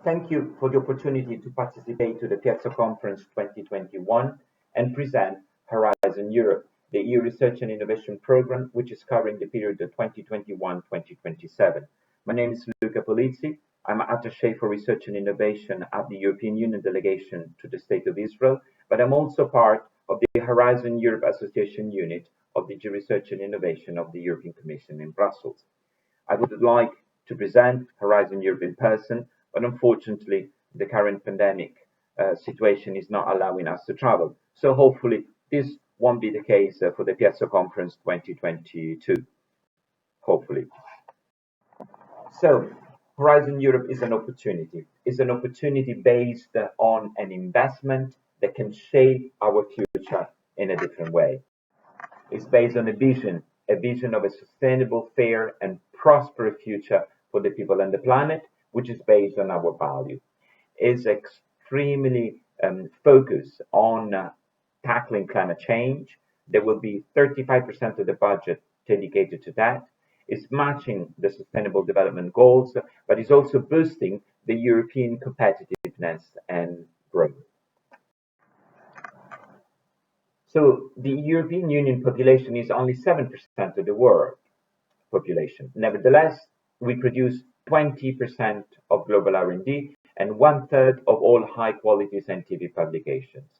Thank you for the opportunity to participate to the Piezo Conference 2021 and present Horizon Europe, the EU Research and Innovation Programme, which is covering the period of 2021-2027. My name is Luca Polizzi. I'm Attaché for Research and Innovation at the European Union Delegation to the State of Israel, but I'm also part of the Horizon Europe Association unit of the Research and Innovation of the European Commission in Brussels. I would like to present Horizon Europe in person, but unfortunately, the current pandemic situation is not allowing us to travel. So hopefully, this won't be the case for the Piezo Conference 2022. Hopefully. So, Horizon Europe is an opportunity. It's an opportunity based on an investment that can shape our future in a different way. It's based on a vision of a sustainable, fair, and prosperous future for the people and the planet, which is based on our value. It's extremely focused on tackling climate change. There will be 35% of the budget dedicated to that. It's matching the Sustainable Development Goals, but it's also boosting the European competitiveness and growth. So the European Union population is only 7% of the world population. Nevertheless, we produce 20% of global R&D and one-third of all high-quality scientific publications.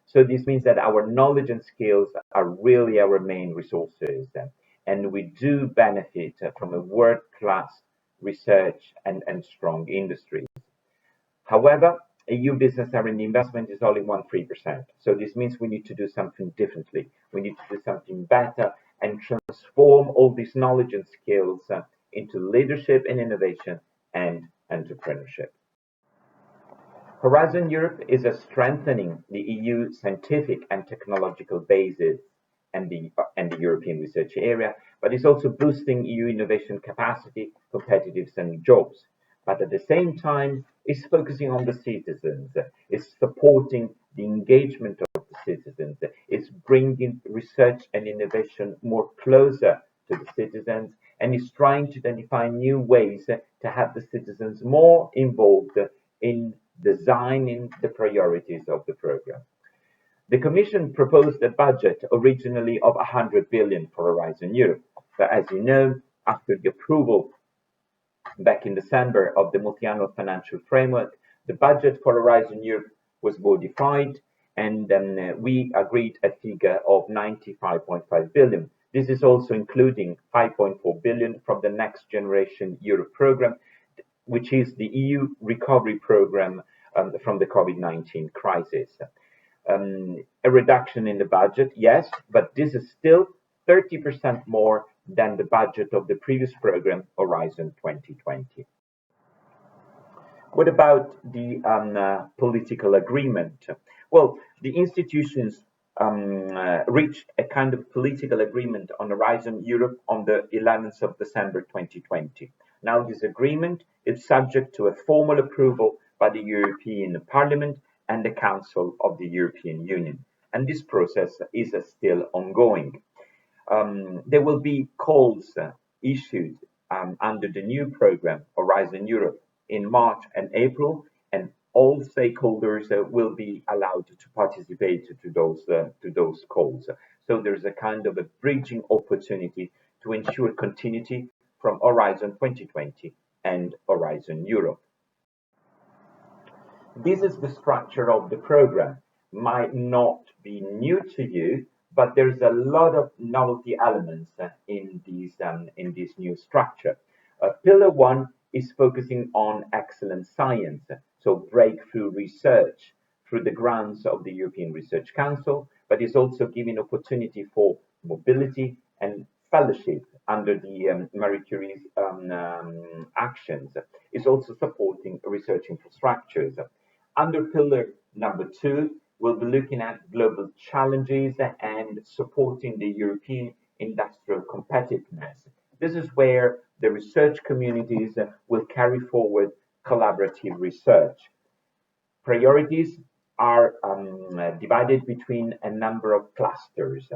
So this means that our knowledge and skills are really our main resources, and we do benefit from a world-class research and strong industry. However, EU business R&D investment is only 1.3%. So this means we need to do something differently. We need to do something better and transform all these knowledge and skills into leadership and innovation and entrepreneurship. Horizon Europe is strengthening the EU scientific and technological basis and the European research area, but it's also boosting EU innovation capacity, competitiveness, and jobs. But at the same time, it's focusing on the citizens, it's supporting the engagement of the citizens, it's bringing research and innovation more closer to the citizens, and is trying to identify new ways to have the citizens more involved in designing the priorities of the program. The Commission proposed a budget originally of 100 billion for Horizon Europe, but as you know, after the approval back in December of the multi-annual financial framework, the budget for Horizon Europe was modified, and we agreed a figure of 95.5 billion. This is also including 5.4 billion from the Next Generation Europe program, which is the EU recovery program from the COVID-19 crisis. A reduction in the budget, yes, but this is still 30% more than the budget of the previous program, Horizon 2020. What about the political agreement? Well, the institutions reached a kind of political agreement on Horizon Europe on the 11th of December 2020. Now this agreement is subject to a formal approval by the European Parliament and the Council of the European Union, and this process is still ongoing. There will be calls issued under the new program, Horizon Europe, in March and April, and all stakeholders will be allowed to participate to those calls. So there's a kind of a bridging opportunity to ensure continuity from Horizon 2020 and Horizon Europe. This is the structure of the program. Might not be new to you, but there's a lot of novelty elements in this new structure. Pillar one is focusing on excellent science, so breakthrough research through the grants of the European Research Council, but is also giving opportunity for mobility and fellowship under the Marie Curie's actions. It's also supporting research infrastructures. Under pillar number two, we'll be looking at global challenges and supporting the European industrial competitiveness. This is where the research communities will carry forward collaborative research. Priorities are divided between a number of clusters.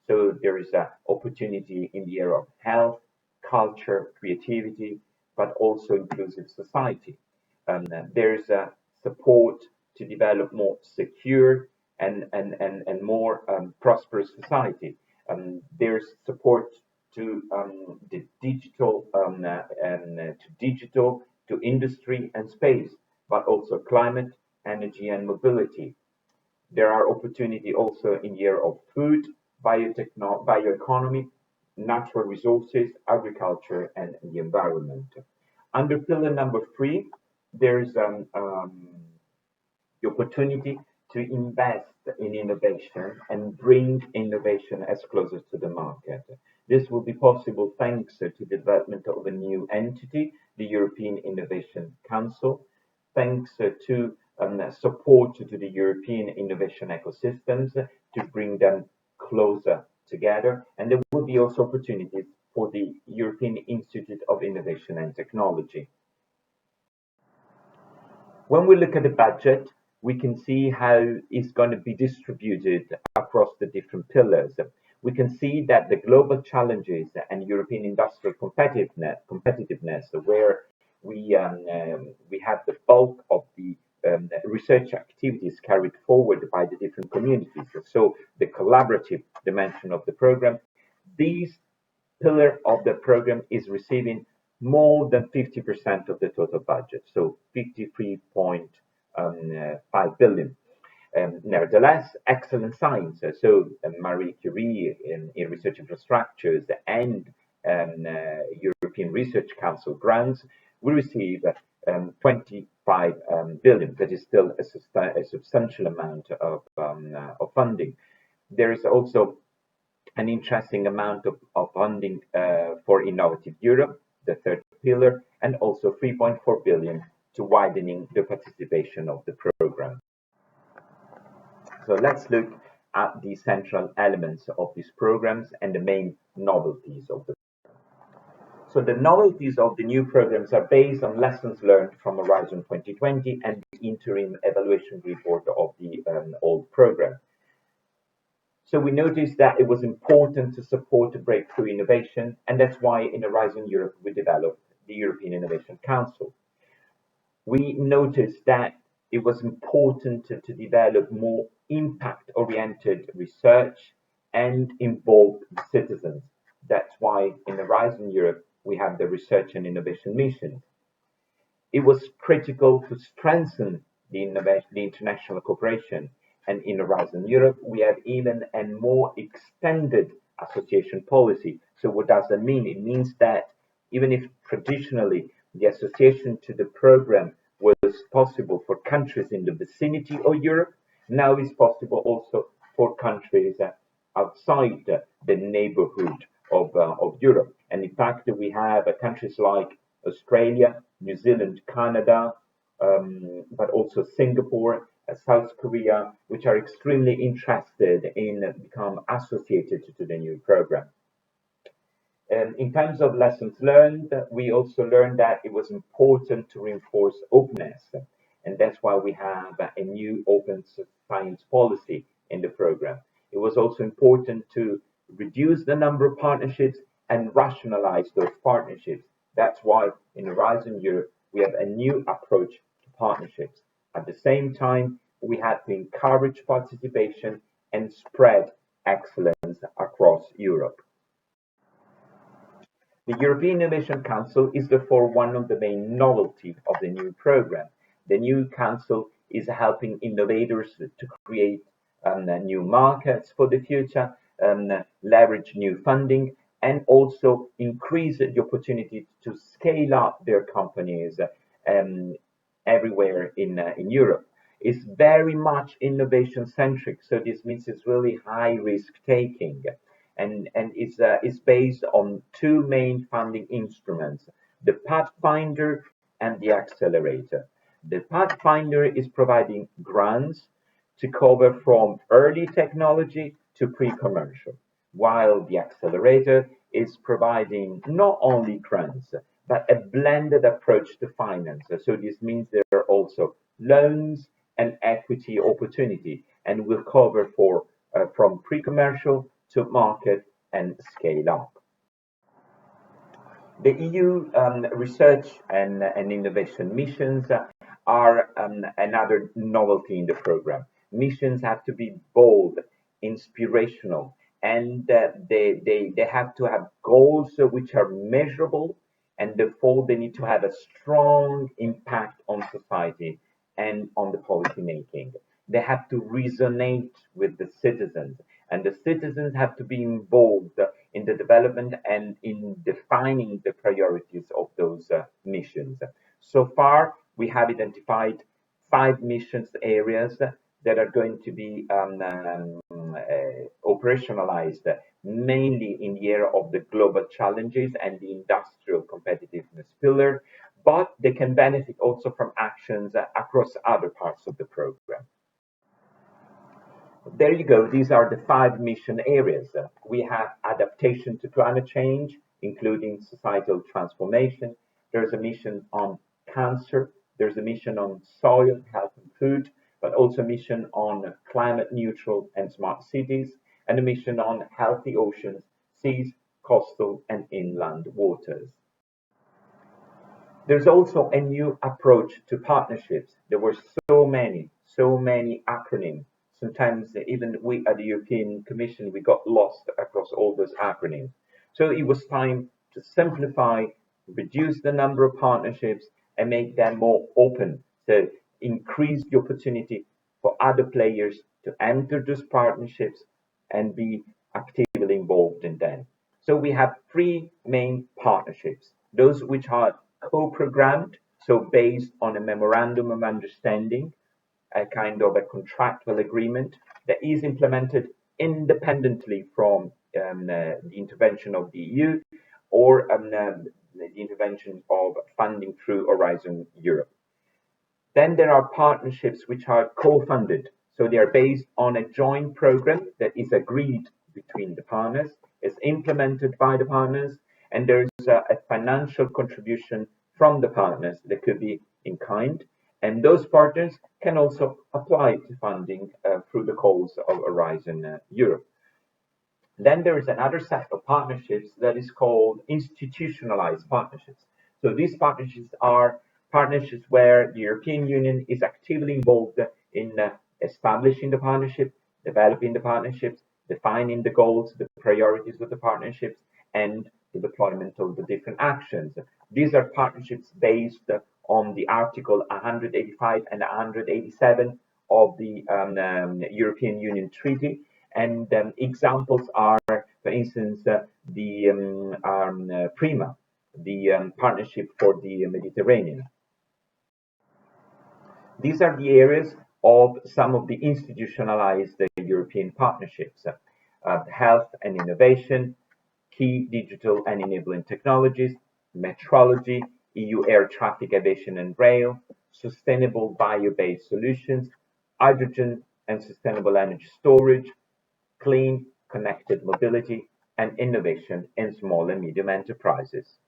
So there is an opportunity in the area of health, culture, creativity, but also inclusive society. There's support to develop more secure and more prosperous society. There's support to the digital, to digital, to industry and space, but also climate, energy, and mobility. There are opportunity also in the area of food, bioeconomy, natural resources, agriculture, and the environment. Under pillar number three, there is the opportunity to invest in innovation and bring innovation as closer to the market. This will be possible thanks to the development of a new entity, the European Innovation Council, thanks to support to the European innovation ecosystems to bring them closer together. And there will be also opportunities for the European Institute of Innovation and Technology. When we look at the budget, we can see how it's going to be distributed across the different pillars. We can see that the global challenges and European industrial competitiveness, where we have the bulk of the research activities carried forward by the different communities. So the collaborative dimension of the program, these pillar of the program is receiving more than 50% of the total budget, so 53.5 billion. Nevertheless, excellent science, so Marie Curie in research infrastructures and European Research Council grants, we receive 25 billion. That is still a substantial amount of funding. There is also an interesting amount of funding for Innovative Europe, the third pillar, and also 3.4 billion to widening the participation of the program. So let's look at the central elements of these programs and the main novelties of the. So the novelties of the new programs are based on lessons learned from Horizon 2020 and the interim evaluation report of the old program. So we noticed that it was important to support breakthrough innovation, and that's why in Horizon Europe we developed the European Innovation Council. We noticed that it was important to develop more impact-oriented research and involve the citizens. That's why in Horizon Europe we have the Research and Innovation Mission. It was critical to strengthen the international cooperation. And in Horizon Europe, we have even a more extended association policy. So what does that mean? It means that even if traditionally the association to the program was possible for countries in the vicinity of Europe, now it's possible also for countries outside the neighborhood of Europe. And in fact, we have countries like Australia, New Zealand, Canada, but also Singapore, South Korea, which are extremely interested in become associated to the new program. In terms of lessons learned, we also learned that it was important to reinforce openness, and that's why we have a new open science policy in the program. It was also important to reduce the number of partnerships and rationalize those partnerships. That's why in Horizon Europe we have a new approach to partnerships. At the same time, we had to encourage participation and spread excellence across Europe. The European Innovation Council is therefore one of the main novelties of the new program. The new council is helping innovators to create new markets for the future, leverage new funding, and also increase the opportunity to scale up their companies everywhere in Europe. It's very much innovation centric, so this means it's really high risk taking, and it's based on two main funding instruments: the Pathfinder and the Accelerator. The Pathfinder is providing grants to cover from early technology to pre-commercial, while the Accelerator is providing not only grants but a blended approach to finance. So this means there are also loans and equity opportunity, and will cover for from pre-commercial to market and scale up. The EU research and innovation missions are another novelty in the program. Missions have to be bold, inspirational, and they have to have goals which are measurable, and therefore they need to have a strong impact on society and on the policy making. They have to resonate with the citizens, and the citizens have to be involved in the development and in defining the priorities of those missions. So far, we have identified 5 missions areas that are going to be operationalized mainly in the area of the global challenges and the industrial competitiveness pillar, but they can benefit also from actions across other parts of the program. There you go. These are the 5 mission areas. We have adaptation to climate change, including societal transformation. There's a mission on cancer. There's a mission on soil, health and food, but also a mission on climate neutral and smart cities, and a mission on healthy oceans, seas, coastal and inland waters. There's also a new approach to partnerships. There were so many acronyms. Sometimes even we at the European Commission, we got lost across all those acronyms. So it was time to simplify, reduce the number of partnerships and make them more open. So increase the opportunity for other players to enter those partnerships and be actively involved in them. So we have 3 main partnerships, those which are co-programmed, so based on a memorandum of understanding, a kind of a contractual agreement that is implemented independently from the intervention of the EU or the intervention of funding through Horizon Europe. Then there are partnerships which are co-funded, so they are based on a joint program that is agreed between the partners, is implemented by the partners, and there's a financial contribution from the partners that could be in kind, and those partners can also apply to funding through the calls of Horizon Europe. Then there is another set of partnerships that is called institutionalized partnerships. So these partnerships are partnerships where the European Union is actively involved in establishing the partnership, developing the partnerships, defining the goals, the priorities of the partnerships, and the deployment of the different actions. These are partnerships based on the Article 185 and 187 of the European Union Treaty. And examples are, for instance, the PRIMA, the Partnership for the Mediterranean. These are the areas of some of the institutionalized European partnerships: health and innovation, key digital and enabling technologies, metrology, EU air traffic aviation and rail, sustainable bio-based solutions, hydrogen and sustainable energy storage, clean, connected mobility, and innovation in small and medium enterprises.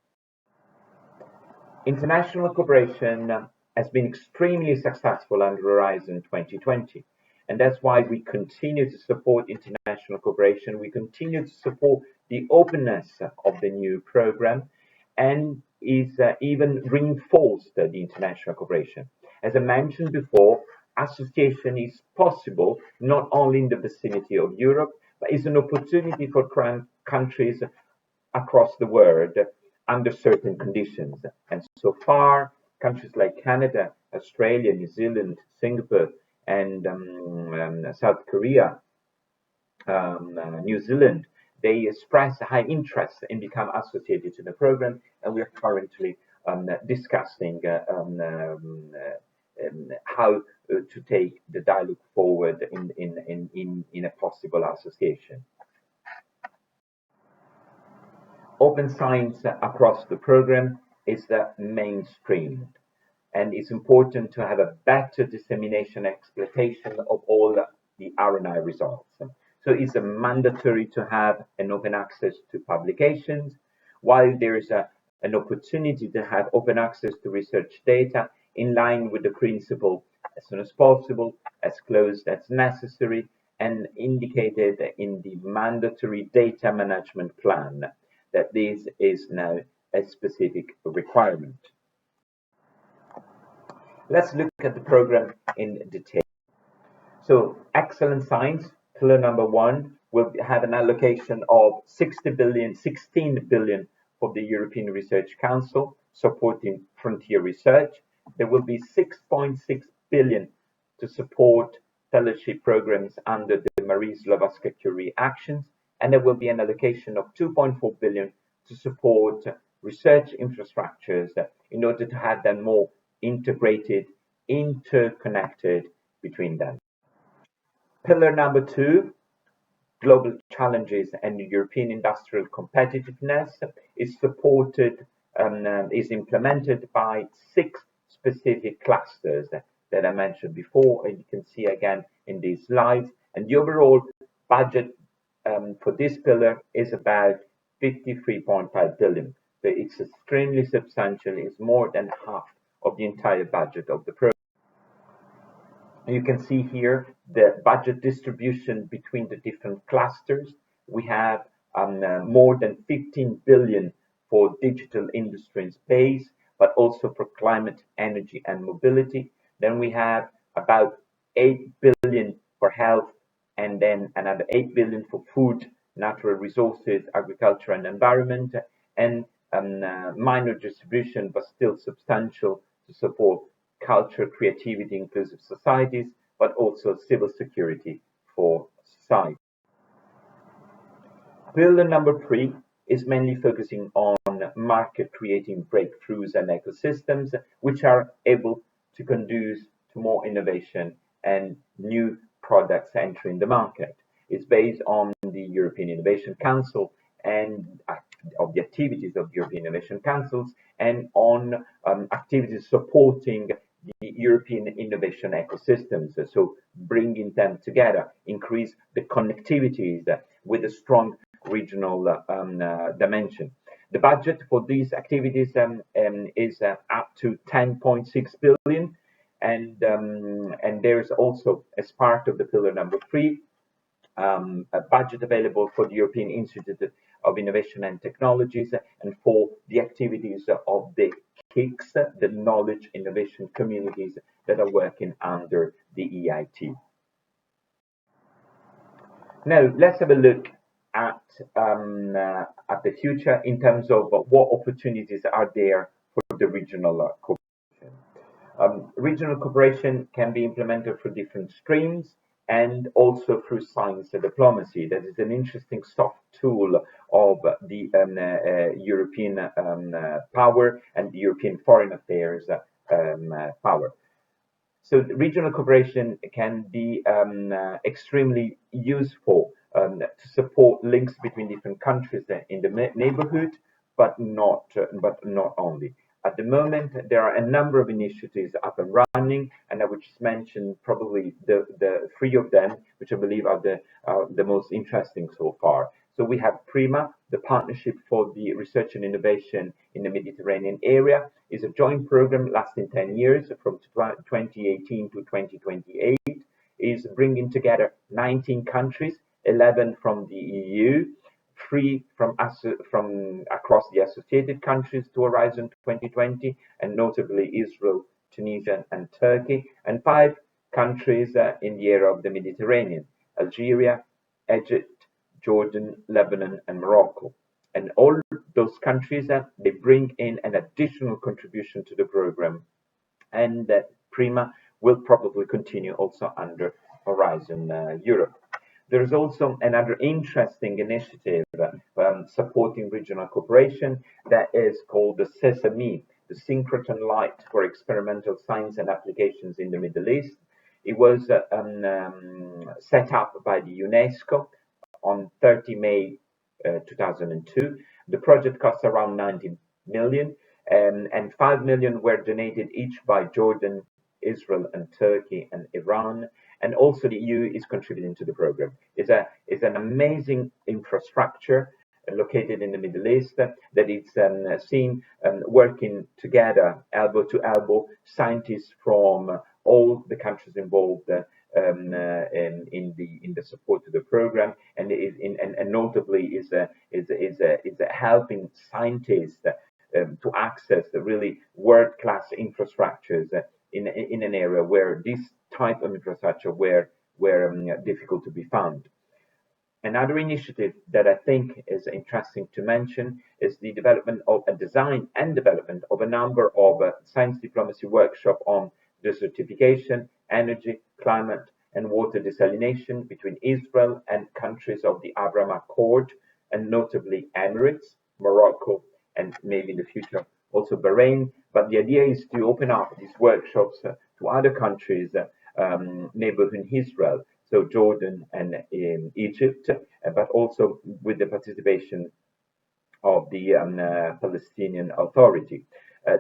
International cooperation has been extremely successful under Horizon 2020, and that's why we continue to support international cooperation. We continue to support the openness of the new program, and is even reinforced the international cooperation. As I mentioned before, association is possible not only in the vicinity of Europe, but is an opportunity for countries across the world under certain conditions. And so far, countries like Canada, Australia, New Zealand, Singapore, and South Korea, New Zealand, they express a high interest in become associated to the program, and we are currently discussing how to take the dialogue forward in a possible association. Open science across the program is mainstreamed, and it's important to have a better dissemination and exploitation of all the R&I results. So it's mandatory to have an open access to publications, while there is an opportunity to have open access to research data in line with the principle as soon as possible, as close as necessary, and indicated in the mandatory data management plan that this is now a specific requirement. Let's look at the program in detail. So excellent science, pillar number one, will have an allocation of 16 billion for the European Research Council, supporting frontier research. There will be 6.6 billion to support fellowship programs under the Marie Slowacka-Curie actions, and there will be an allocation of 2.4 billion to support research infrastructures in order to have them more integrated, interconnected between them. Pillar number two, global challenges and European industrial competitiveness, is supported and is implemented by 6 specific clusters that I mentioned before, and you can see again in these slides. And the overall budget for this pillar is about 53.5 billion. So it's extremely substantial. It's more than half of the entire budget of the program. You can see here the budget distribution between the different clusters. We have more than 15 billion for digital industry and space, but also for climate, energy, and mobility. Then we have about 8 billion for health, and then another 8 billion for food, natural resources, agriculture, and environment, and minor distribution, but still substantial to support culture, creativity, inclusive societies, but also civil security for society. Pillar number three is mainly focusing on market creating breakthroughs and ecosystems, which are able to conduce to more innovation and new products entering the market. It's based on the European Innovation Council and of the activities of the European Innovation Councils and on activities supporting the European innovation ecosystems. So bringing them together, increase the connectivities with a strong regional dimension. The budget for these activities is up to 10.6 billion, and there's also, as part of the pillar number three, a budget available for the European Institute of Innovation and Technologies and for the activities of the KICs, the knowledge innovation communities that are working under the EIT. Now, let's have a look at the future in terms of what opportunities are there for the regional cooperation. Regional cooperation can be implemented through different streams and also through science and diplomacy. That is an interesting soft tool of the European power and the European foreign affairs power. So regional cooperation can be extremely useful to support links between different countries in the neighborhood, but not only. At the moment, there are a number of initiatives up and running, and I would just mention probably the three of them, which I believe are the most interesting so far. So we have PRIMA, the Partnership for the Research and Innovation in the Mediterranean Area, is a joint program lasting 10 years from 2018 to 2028, is bringing together 19 countries, 11 from the EU, 3 from across the associated countries to Horizon 2020, and notably Israel, Tunisia, and Turkey, and 5 countries in the area of the Mediterranean: Algeria, Egypt, Jordan, Lebanon, and Morocco. And all those countries, they bring in an additional contribution to the program, and PRIMA will probably continue also under Horizon Europe. There is also another interesting initiative supporting regional cooperation that is called the Sesame, the Synchrotron Light for Experimental Science and Applications in the Middle East. It was set up by the UNESCO on 30 May 2002. The project costs around 90 million, and 5 million were donated each by Jordan, Israel, and Turkey, and Iran. And also the EU is contributing to the program. It's an amazing infrastructure located in the Middle East that is seen working together, elbow to elbow, scientists from all the countries involved in the support to the program, and notably is helping scientists to access the really world-class infrastructures in an area where this type of infrastructure were difficult to be found. Another initiative that I think is interesting to mention is the development of a design and development of a number of science diplomacy workshops on desertification, energy, climate, and water desalination between Israel and countries of the Abraham Accord, and notably Emirates, Morocco, and maybe in the future also Bahrain. But the idea is to open up these workshops to other countries neighboring Israel, so Jordan and Egypt, but also with the participation of the Palestinian Authority.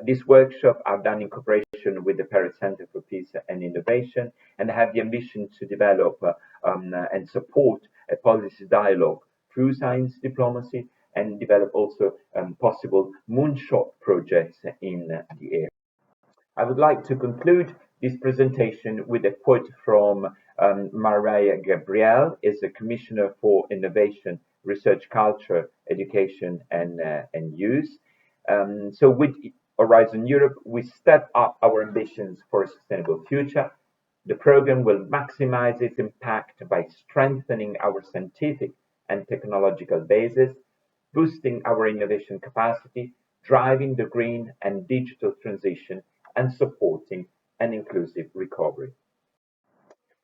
These workshops are done in cooperation with the Paris Center for Peace and Innovation, and have the ambition to develop and support a policy dialogue through science diplomacy, and develop also possible moonshot projects in the area. I would like to conclude this presentation with a quote from Maria Gabriel, is the Commissioner for Innovation, Research, Culture, Education and Use. So with Horizon Europe, we step up our ambitions for a sustainable future. The program will maximize its impact by strengthening our scientific and technological basis, boosting our innovation capacity, driving the green and digital transition, and supporting an inclusive recovery.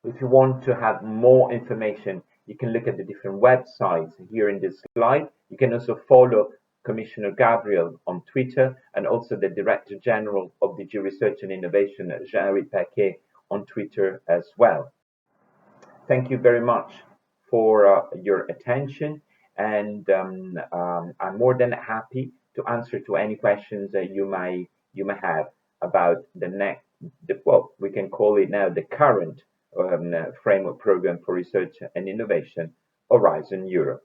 If you want to have more information, you can look at the different websites here in this slide. You can also follow Commissioner Gabriel on Twitter, and also the Director General of DG Research and Innovation, Jean-Louis Paquet, on Twitter as well. Thank you very much for your attention, and I'm more than happy to answer to any questions that you may have about well, we can call it now the current framework program for research and innovation, Horizon Europe.